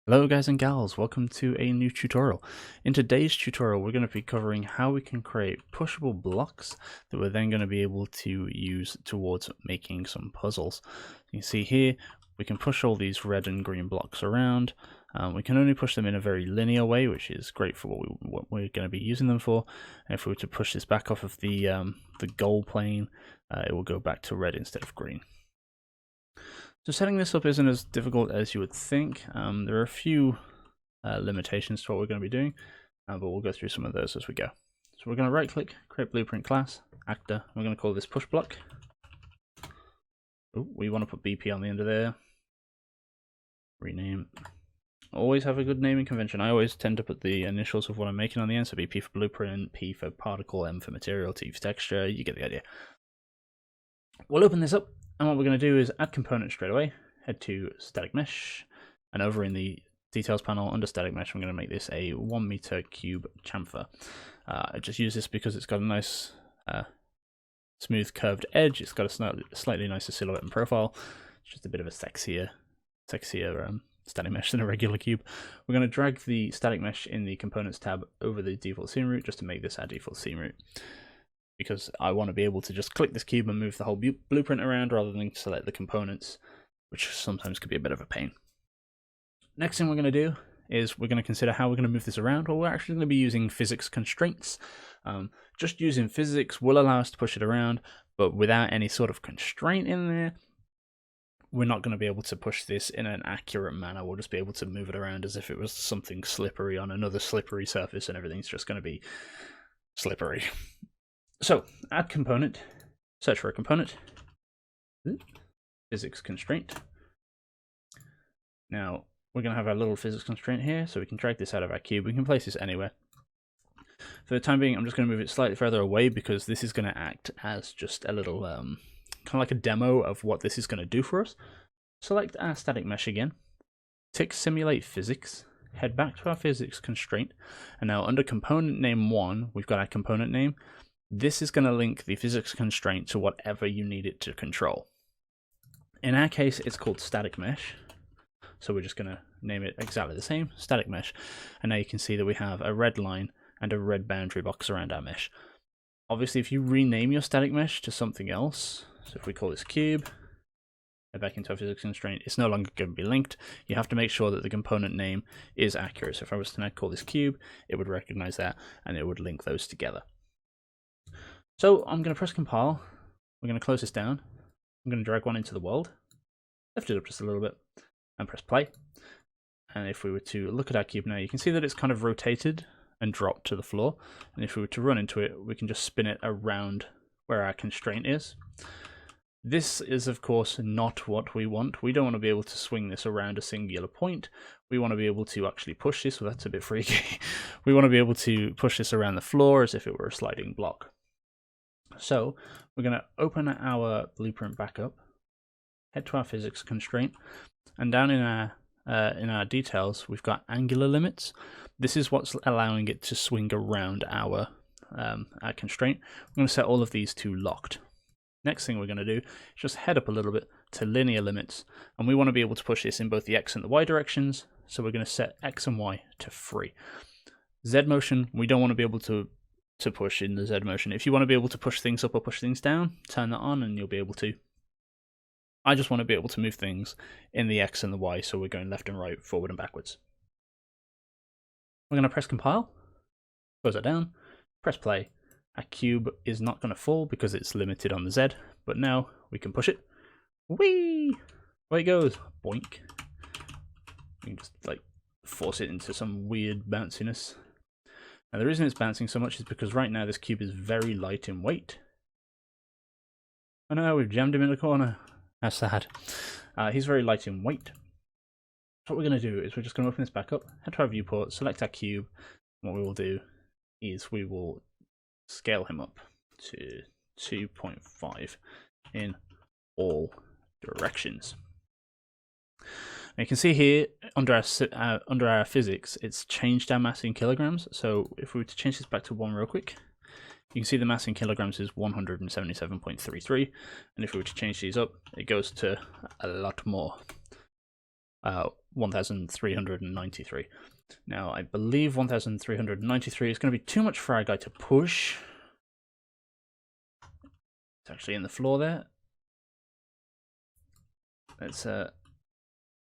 Hello guys and gals, welcome to a new tutorial. In today's tutorial we're going to be covering how we can create pushable blocks that we're then going to be able to use towards making some puzzles. You can see here we can push all these red and green blocks around. We can only push them in a very linear way, which is great for what we're going to be using them for. And if we were to push this back off of the goal plane, it will go back to red instead of green. So setting this up isn't as difficult as you would think. There are a few limitations to what we're going to be doing, but we'll go through some of those as we go. So we're going to right click, create blueprint class, actor. We're going to call this push block. Ooh, we want to put BP on the end of there. Rename. Always have a good naming convention. I always tend to put the initials of what I'm making on the end. So BP for blueprint, P for particle, M for material, T for texture. You get the idea. We'll open this up. And what we're going to do is add component straight away, head to static mesh, and over in the details panel under static mesh, I'm going to make this a 1 meter cube chamfer. I just use this because it's got a nice smooth curved edge. It's got a slightly nicer silhouette and profile. It's just a bit of a sexier static mesh than a regular cube. We're going to drag the static mesh in the components tab over the default scene route just to make this our default scene route, because I want to be able to just click this cube and move the whole blueprint around rather than select the components, which sometimes could be a bit of a pain. Next thing we're going to do is we're going to consider how we're going to move this around. Well, we're actually going to be using physics constraints. Just using physics will allow us to push it around, but without any sort of constraint in there, we're not going to be able to push this in an accurate manner. We'll just be able to move it around as if it was something slippery on another slippery surface, and everything's just going to be slippery. So, add component, search for a component, physics constraint. Now, we're going to have our little physics constraint here, so we can drag this out of our cube. We can place this anywhere. For the time being, I'm just going to move it slightly further away because this is going to act as just a little, kind of like a demo of what this is going to do for us. Select our static mesh again, tick simulate physics, head back to our physics constraint, and now under component name 1, we've got our component name. This is going to link the physics constraint to whatever you need it to control. In our case, it's called static mesh. So we're just going to name it exactly the same, static mesh. And now you can see that we have a red line and a red boundary box around our mesh. Obviously, if you rename your static mesh to something else, so if we call this cube, head back into our physics constraint, it's no longer going to be linked. You have to make sure that the component name is accurate. So if I was to now call this cube, it would recognize that and it would link those together. So I'm going to press compile, we're going to close this down, I'm going to drag one into the world, lift it up just a little bit, and press play. And if we were to look at our cube now, you can see that it's kind of rotated and dropped to the floor. And if we were to run into it, we can just spin it around where our constraint is. This is, of course, not what we want. We don't want to be able to swing this around a singular point. We want to be able to actually push this, well, that's a bit freaky. We want to be able to push this around the floor as if it were a sliding block. So we're going to open our blueprint back up, head to our physics constraint, and down in our details we've got angular limits. This is what's allowing it to swing around our constraint. We're going to set all of these to locked. Next thing we're going to do is just head up a little bit to linear limits, and we want to be able to push this in both the X and the Y directions, so we're going to set X and Y to free. Z motion, we don't want to be able to push in the Z motion. If you want to be able to push things up or push things down, turn that on and you'll be able to. I just want to be able to move things in the X and the Y, so we're going left and right, forward and backwards. We're going to press compile, close that down, press play. Our cube is not going to fall because it's limited on the Z, but now we can push it. Whee! Away it goes. Boink. We can just like force it into some weird bounciness. Now the reason it's bouncing so much is because right now this cube is very light in weight. Oh no, we've jammed him in the corner. How sad. He's very light in weight. So what we're going to do is we're just going to open this back up, head to our viewport, select our cube, and what we will do is we will scale him up to 2.5 in all directions. Now you can see here under our physics, it's changed our mass in kilograms. So if we were to change this back to 1 real quick, you can see the mass in kilograms is 177.33, and if we were to change these up, it goes to a lot more. 1393. Now, I believe 1393 is going to be too much for our guy to push. It's actually in the floor there. Let's oh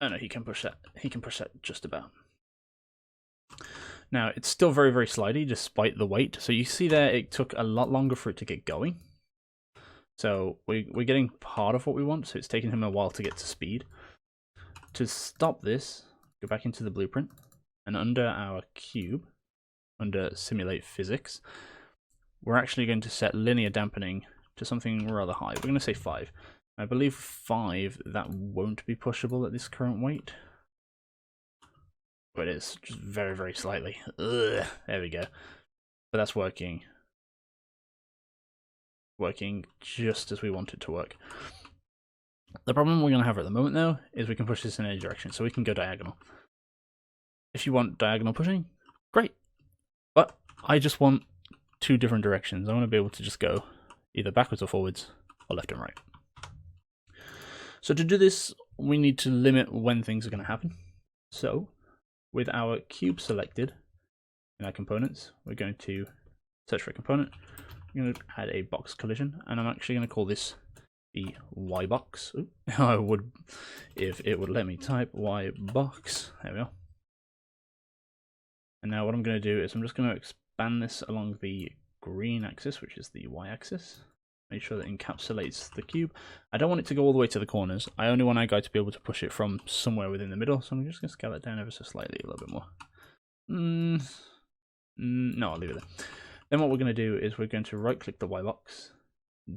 no, he can push that. He can push that just about. Now, it's still very, very slidey despite the weight. So you see there, it took a lot longer for it to get going. So we're getting part of what we want, so it's taking him a while to get to speed. To stop this, go back into the blueprint, and under our cube, under simulate physics, we're actually going to set linear dampening to something rather high. We're going to say 5. I believe 5, that won't be pushable at this current weight. But it is, just very, very slightly. Ugh, there we go. But that's working. Working just as we want it to work. The problem we're going to have at the moment, though, is we can push this in any direction, so we can go diagonal. If you want diagonal pushing, great. But I just want 2 different directions. I want to be able to just go either backwards or forwards, or left and right. So to do this, we need to limit when things are going to happen. So, with our cube selected in our components, we're going to search for a component. I'm going to add a box collision, and I'm actually going to call this the Y box. Ooh, I would, if it would let me type Y box. There we are. And now what I'm going to do is I'm just going to expand this along the green axis, which is the Y axis. Make sure that it encapsulates the cube. I don't want it to go all the way to the corners. I only want our guy to be able to push it from somewhere within the middle. So I'm just going to scale it down ever so slightly, a little bit more. No, I'll leave it there. Then what we're going to do is we're going to right click the Y box,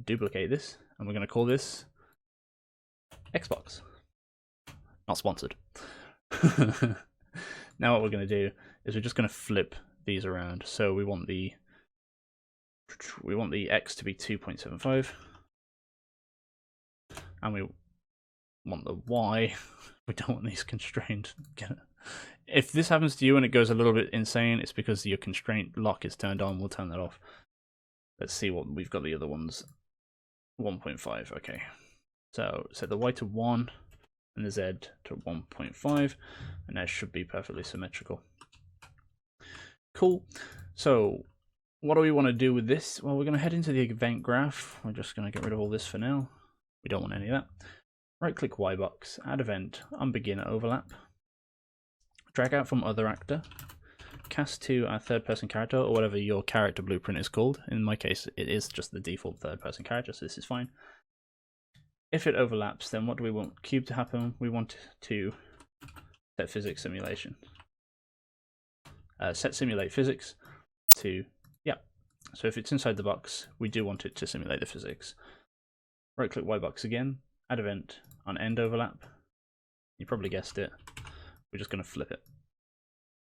duplicate this, and we're going to call this Xbox. Not sponsored. Now what we're going to do is we're just going to flip these around. So we want the X to be 2.75, and we want the Y. We don't want these constrained. If this happens to you and it goes a little bit insane, it's because your constraint lock is turned on. We'll turn that off. Let's see what we've got. The other ones, 1.5. Okay, so set the Y to 1 and the Z to 1.5, and that should be perfectly symmetrical. Cool. So what do we want to do with this? Well, we're going to head into the event graph. We're just going to get rid of all this for now. We don't want any of that. Right click Y box, add event, unbegin overlap. Drag out from other actor. Cast to our third person character, or whatever your character blueprint is called. In my case, it is just the default third person character, so this is fine. If it overlaps, then what do we want cube to happen? We want to set physics simulation. Set simulate physics to, yeah. So if it's inside the box, we do want it to simulate the physics. Right click Y box again, add event on end overlap. You probably guessed it. We're just going to flip it.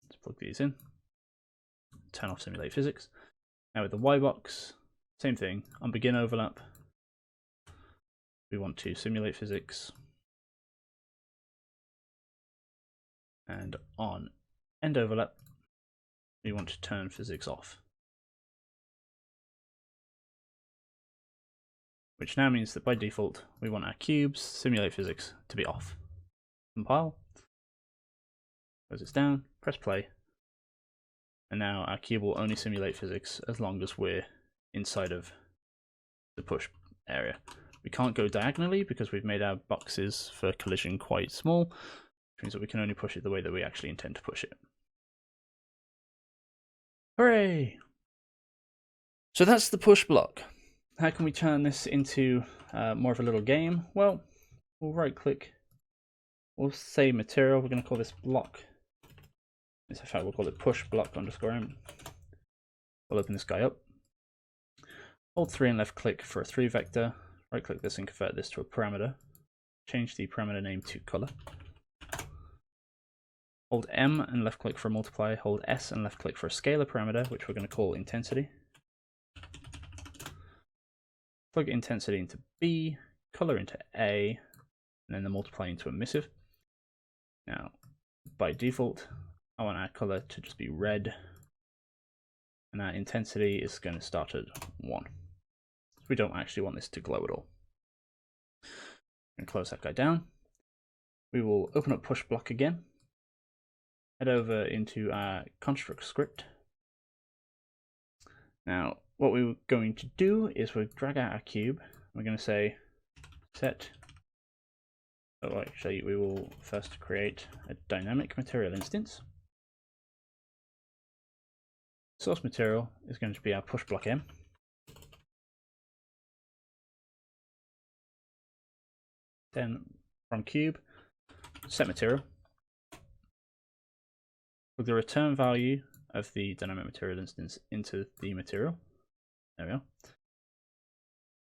Let's plug these in. Turn off simulate physics. Now with the Y box, same thing. On begin overlap, we want to simulate physics. And on end overlap, we want to turn physics off. Which now means that by default, we want our cubes, simulate physics, to be off. Compile. Close this down, press play. And now our cube will only simulate physics as long as we're inside of the push area. We can't go diagonally because we've made our boxes for collision quite small, which means that we can only push it the way that we actually intend to push it. Hooray! So that's the push block. How can we turn this into more of a little game? Well, we'll right click, we'll say material, we're going to call this block. In fact, we'll call it push block underscore m. We'll open this guy up. Hold 3 and left click for a 3 vector. Right click this and convert this to a parameter. Change the parameter name to color. Hold M and left click for a multiply. Hold S and left click for a scalar parameter, which we're going to call intensity. Plug intensity into B, color into A, and then the multiply into emissive. Now, by default, I want our color to just be red, and our intensity is going to start at 1. We don't actually want this to glow at all. I'm going to close that guy down. we will open up push block again, head over into our construct script. Now, what we're going to do is we'll drag out our cube. We're going to say set. Oh, actually, we will first create a dynamic material instance. Source material is going to be our push block M. Then from cube, set material. Plug the return value of the dynamic material instance into the material. There we are.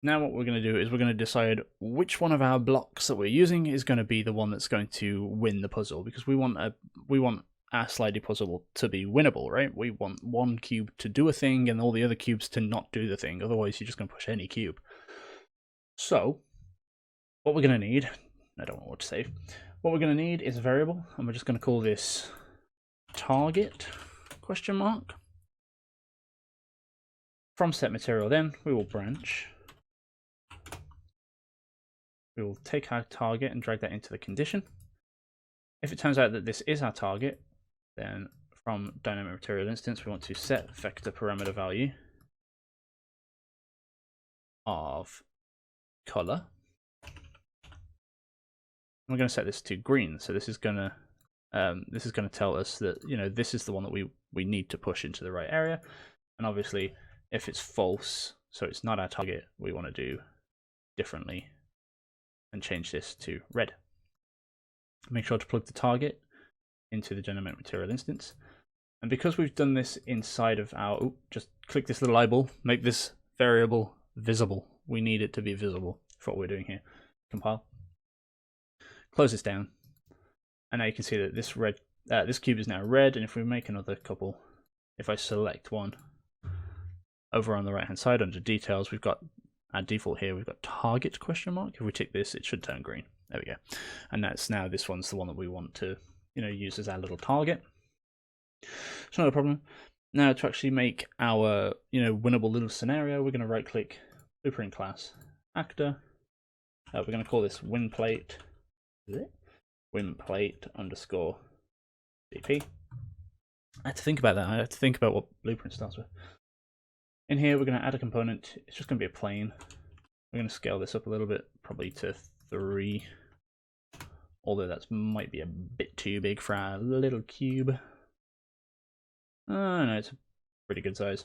Now what we're going to do is we're going to decide which one of our blocks that we're using is going to be the one that's going to win the puzzle, because we want our slidey puzzle to be winnable, right? We want one cube to do a thing and all the other cubes to not do the thing. Otherwise, you're just going to push any cube. So what we're going to need, I don't know what to save. What we're going to need is a variable, and we're just going to call this target ? From set material, then we will branch. We will take our target and drag that into the condition. If it turns out that this is our target, then from dynamic material instance, we want to set vector parameter value of color. We're going to set this to green, so this is going to tell us that, you know, this is the one that we need to push into the right area. And obviously, if it's false, so it's not our target, we want to do differently and change this to red. Make sure to plug the target into the dynamic material instance. And because we've done this inside of our, just click this little eyeball, make this variable visible. We need it to be visible for what we're doing here. Compile. Close this down. And now you can see that this cube is now red. And if we make another couple, if I select one, over on the right hand side under details, we've got our default here, we've got target ? If we tick this, it should turn green. There we go. And that's now, this one's the one that we want to, you know, use as our little target. It's not a problem. Now to actually make our, you know, winnable little scenario, we're going to right click blueprint class actor. We're going to call this winplate. Winplate underscore DP. I had to think about that. I had to think about what blueprint starts with. In here, we're going to add a component. It's just going to be a plane. We're going to scale this up a little bit, probably to 3. Although that might be a bit too big for our little cube. Oh no, it's a pretty good size.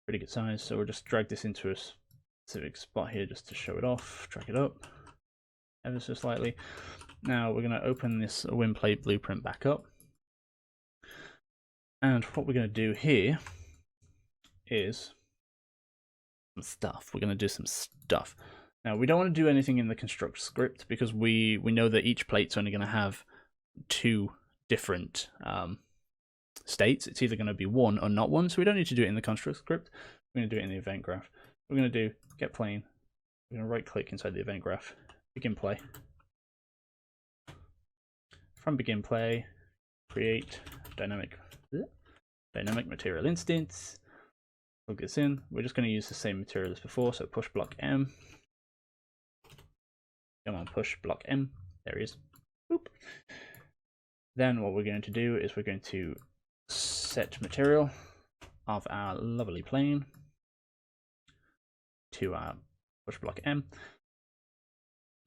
Pretty good size. So we'll just drag this into a specific spot here just to show it off. Drag it up ever so slightly. Now we're going to open this winplate blueprint back up. And what we're going to do here is some stuff. We're going to do some stuff. Now, we don't want to do anything in the construct script because we know that each plate's only going to have 2 different states. It's either going to be 1 or not 1, so we don't need to do it in the construct script. We're going to do it in the event graph. We're going to do get plane. We're going to right click inside the event graph, begin play. From begin play, create dynamic material instance. Plug this in. We're just going to use the same material as before, so push block M. Come on, push block M. There he is. Boop. Then what we're going to do is we're going to set material of our lovely plane to our push block M.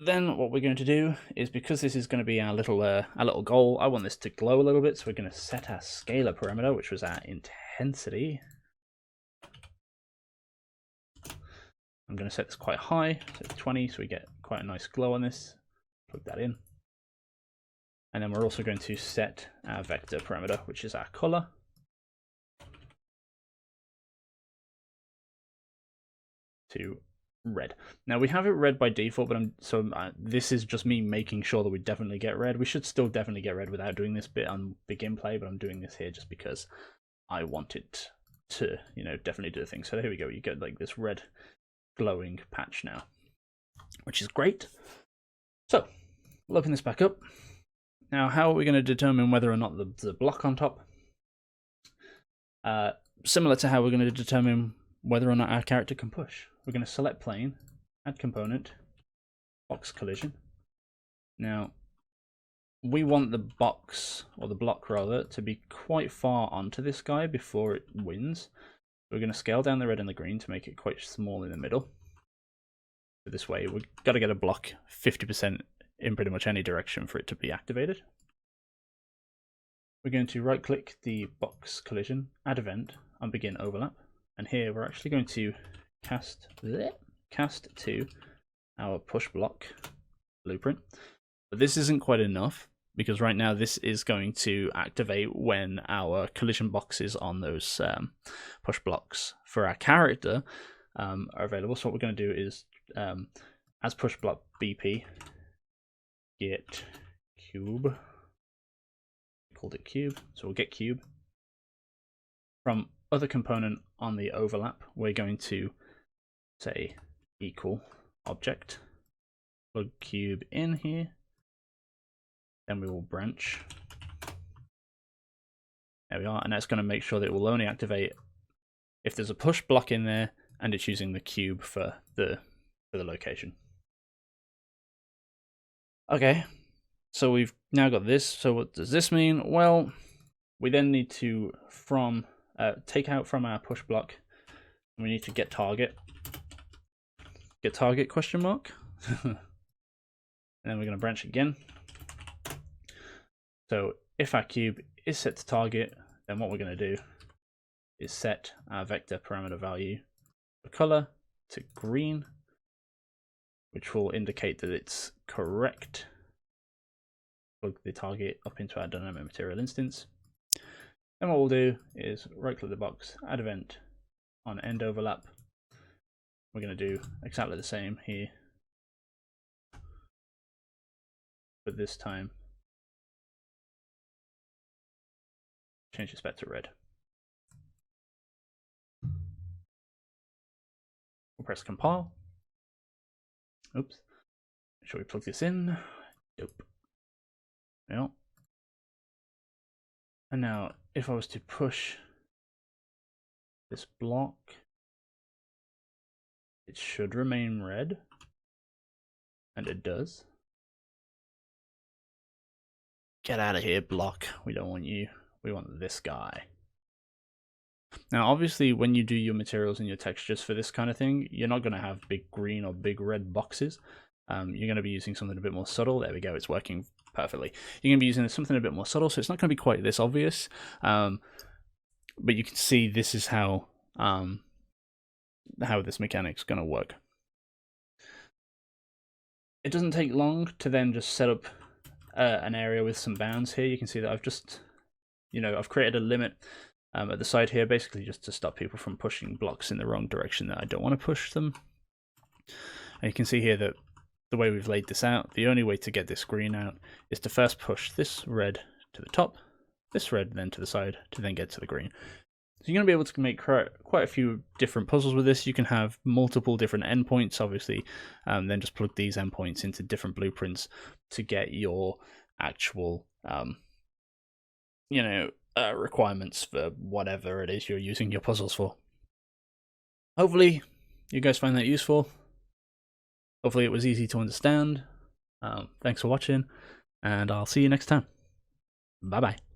Then what we're going to do is, because this is going to be our little goal, I want this to glow a little bit, so we're going to set our scalar parameter, which was our intensity. I'm going to set this quite high, so 20, so we get quite a nice glow on this. Plug that in. And then we're also going to set our vector parameter, which is our color, to red. Now we have it red by default, but this is just me making sure that we definitely get red. We should still definitely get red without doing this bit on begin play, but I'm doing this here just because I want it to, you know, definitely do the thing. So here we go. You get like this red glowing patch now, which is great. So we'll open this back up. Now, how are we going to determine whether or not the block on top? Similar to how we're going to determine whether or not our character can push. We're going to select plane, add component, box collision. Now, we want the box, or the block rather, to be quite far onto this guy before it wins. We're going to scale down the red and the green to make it quite small in the middle. So this way, we've got to get a block 50% in pretty much any direction for it to be activated. We're going to right click the box collision, add event, and begin overlap. And here we're actually going to cast to our push block blueprint. But this isn't quite enough, because right now this is going to activate when our collision boxes on those push blocks for our character are available. So what we're going to do is, as push block BP, get cube. Called it cube, so we'll get cube. From other component on the overlap, we're going to say equal object, plug cube in here, then we will branch. There we are, and that's going to make sure that it will only activate if there's a push block in there and it's using the cube for the location. Okay, so we've now got this. So what does this mean? Well, we then need to take out from our push block, we need to get target question mark. And then we're going to branch again. So if our cube is set to target, then what we're going to do is set our vector parameter value for color to green, which will indicate that it's correct. Plug the target up into our dynamic material instance. Then what we'll do is right click the box, add event on end overlap. We're going to do exactly the same here, but this time change the spec to red. We'll press compile. Oops. Make sure we plug this in. Dope. Yeah. And now, if I was to push this block, it should remain red, and it does. Get out of here, block. We don't want you. We want this guy. Now, obviously, when you do your materials and your textures for this kind of thing, you're not going to have big green or big red boxes. You're going to be using something a bit more subtle. There we go. It's working perfectly. You're going to be using something a bit more subtle, so it's not going to be quite this obvious. But you can see this is how this mechanic's going to work. It doesn't take long to then just set up an area with some bounds here. You can see that I've just, I've created a limit at the side here, basically just to stop people from pushing blocks in the wrong direction that I don't want to push them. And you can see here that the way we've laid this out, the only way to get this green out is to first push this red to the top, this red then to the side, to then get to the green. So you're going to be able to make quite a few different puzzles with this. You can have multiple different endpoints, obviously, then just plug these endpoints into different blueprints to get your actual, requirements for whatever it is you're using your puzzles for. Hopefully, you guys find that useful. Hopefully it was easy to understand. Thanks for watching, and I'll see you next time. Bye-bye.